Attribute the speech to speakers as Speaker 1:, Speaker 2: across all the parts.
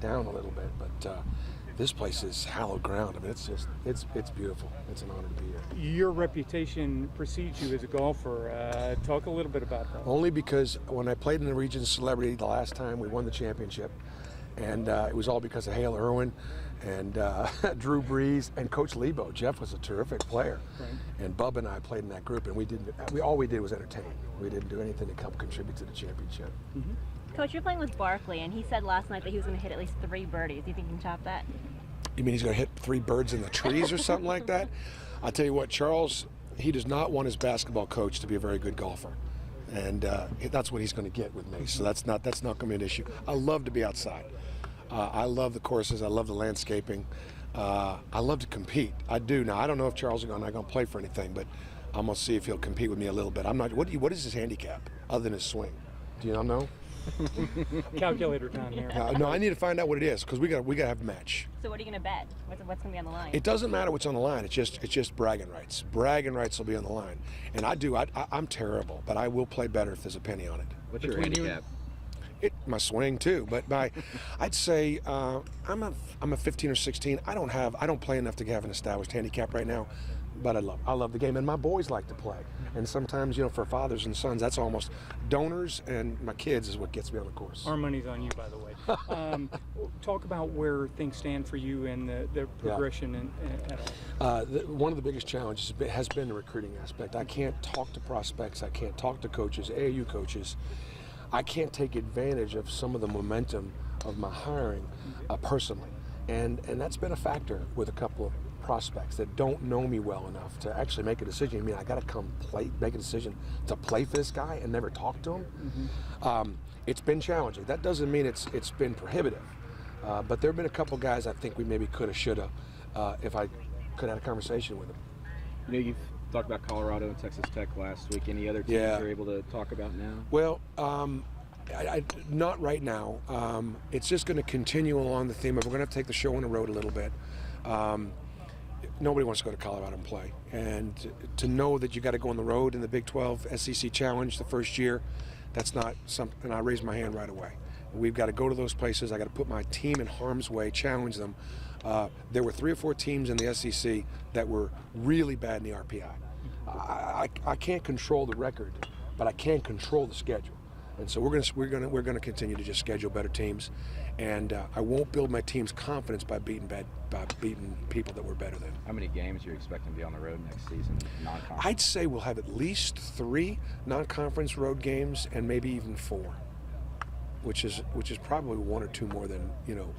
Speaker 1: down a little bit, but this place is hallowed ground. I mean, it's beautiful. It's an honor to be here.
Speaker 2: Your reputation precedes you as a golfer. Talk a little bit about that.
Speaker 1: Only because when I played in the Regions Celebrity the last time, we won the championship. And it was all because of Hale Irwin and Drew Brees and Coach Lebo. Jeff was a terrific player.
Speaker 2: Right.
Speaker 1: And Bub and I played in that group, and all we did was entertain. We didn't do anything to help contribute to the championship.
Speaker 2: Mm-hmm.
Speaker 3: Coach, you're playing with Barkley, and he said last night that he was going to hit at least 3 birdies. Do you think he can top that?
Speaker 1: You mean he's going to hit 3 birds in the trees or something like that? I'll tell you what, Charles, he does not want his basketball coach to be a very good golfer. And that's what he's going to get with me. So that's not going to be an issue. I love to be outside. I love the courses. I love the landscaping. I love to compete. I do. Now, I don't know if Charles is not going to play for anything, but I'm going to see if he'll compete with me a little bit. I'm not. What is his handicap other than his swing? Do you not know?
Speaker 2: Calculator time here.
Speaker 1: No, I need to find out what it is because we got to have a match.
Speaker 3: So what are you going to bet? What's going to be on the line?
Speaker 1: It doesn't matter what's on the line. It's just bragging rights. Bragging rights will be on the line. And I'm terrible, but I will play better if there's a penny on it.
Speaker 4: What's your handicap?
Speaker 1: My swing too, but I'd say I'm a 15 or 16. I don't play enough to have an established handicap right now, but I love the game, and my boys like to play. And sometimes, for fathers and sons, that's almost donors, and my kids is what gets me on the course.
Speaker 2: Our money's on you, by the way. Talk about where things stand for you and the progression at all.
Speaker 1: One of the biggest challenges has been the recruiting aspect. I can't talk to prospects. I can't talk to coaches, AAU coaches. I can't take advantage of some of the momentum of my hiring personally. And that's been a factor with a couple of prospects that don't know me well enough to actually make a decision. I mean, I got to come make a decision to play for this guy and never talk to him. Mm-hmm. It's been challenging. That doesn't mean it's been prohibitive. But there have been a couple guys I think we maybe could have, should have, if I could have had a conversation with them.
Speaker 4: You've talked about Colorado and Texas Tech last week. Any other teams you're able to talk about now?
Speaker 1: Well, not right now. It's just going to continue along the theme of we're going to have to take the show on the road a little bit. Nobody wants to go to Colorado and play. And to know that you got to go on the road in the Big 12 SEC Challenge the first year, that's not something, and I raised my hand right away. We've got to go to those places. I got to put my team in harm's way, challenge them. There were 3 or 4 teams in the SEC that were really bad in the RPI. I can't control the record, but I can control the schedule. And so we're going to continue to just schedule better teams, and I won't build my team's confidence by beating people that we're better than.
Speaker 4: How many games are you expecting to be on the road next season, non-conference?
Speaker 1: I'd say we'll have at least 3 non-conference road games, and maybe even 4, which is probably 1 or 2 more than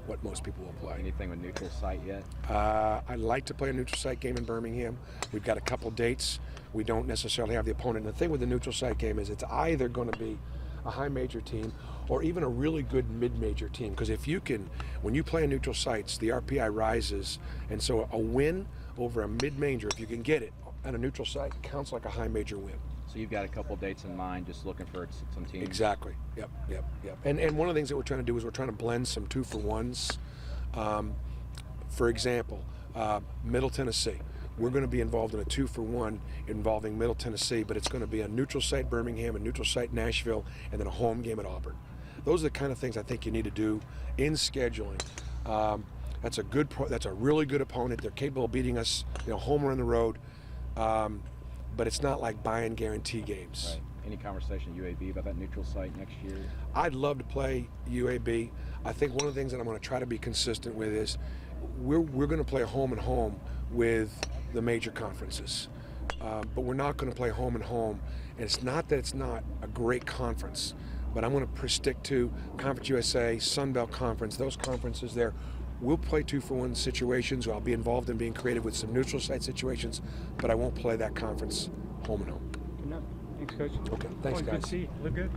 Speaker 1: what most people will play.
Speaker 4: Anything with neutral site yet?
Speaker 1: I'd like to play a neutral site game in Birmingham. We've got a couple dates. We don't necessarily have the opponent. And the thing with the neutral site game is it's either going to be a high major team or even a really good mid-major team, because when you play in neutral sites, the RPI rises, and so a win over a mid-major, if you can get it at a neutral site, counts like a high major win.
Speaker 4: So you've got a couple dates in mind, just looking for some teams.
Speaker 1: Exactly. Yep. And one of the things that we're trying to do is we're trying to blend some 2-for-1s. For example, Middle Tennessee. We're going to be involved in a 2-for-1 involving Middle Tennessee, but it's going to be a neutral site Birmingham, a neutral site Nashville, and then a home game at Auburn. Those are the kind of things I think you need to do in scheduling. That's a really good opponent. They're capable of beating us, home or on the road. But it's not like buy-in guarantee games.
Speaker 4: Right. Any conversation UAB about that neutral site next year?
Speaker 1: I'd love to play UAB. I think one of the things that I'm going to try to be consistent with is we're going to play home and home with the major conferences. But we're not going to play home and home. And it's not that it's not a great conference, but I'm going to stick to Conference USA, Sun Belt Conference, those conferences there. We'll play 2-for-1 situations. I'll be involved in being creative with some neutral site situations, but I won't play that conference home and home.
Speaker 2: Good enough. Thanks, Coach.
Speaker 1: Okay, thanks, guys.
Speaker 2: Good to see you. Look good.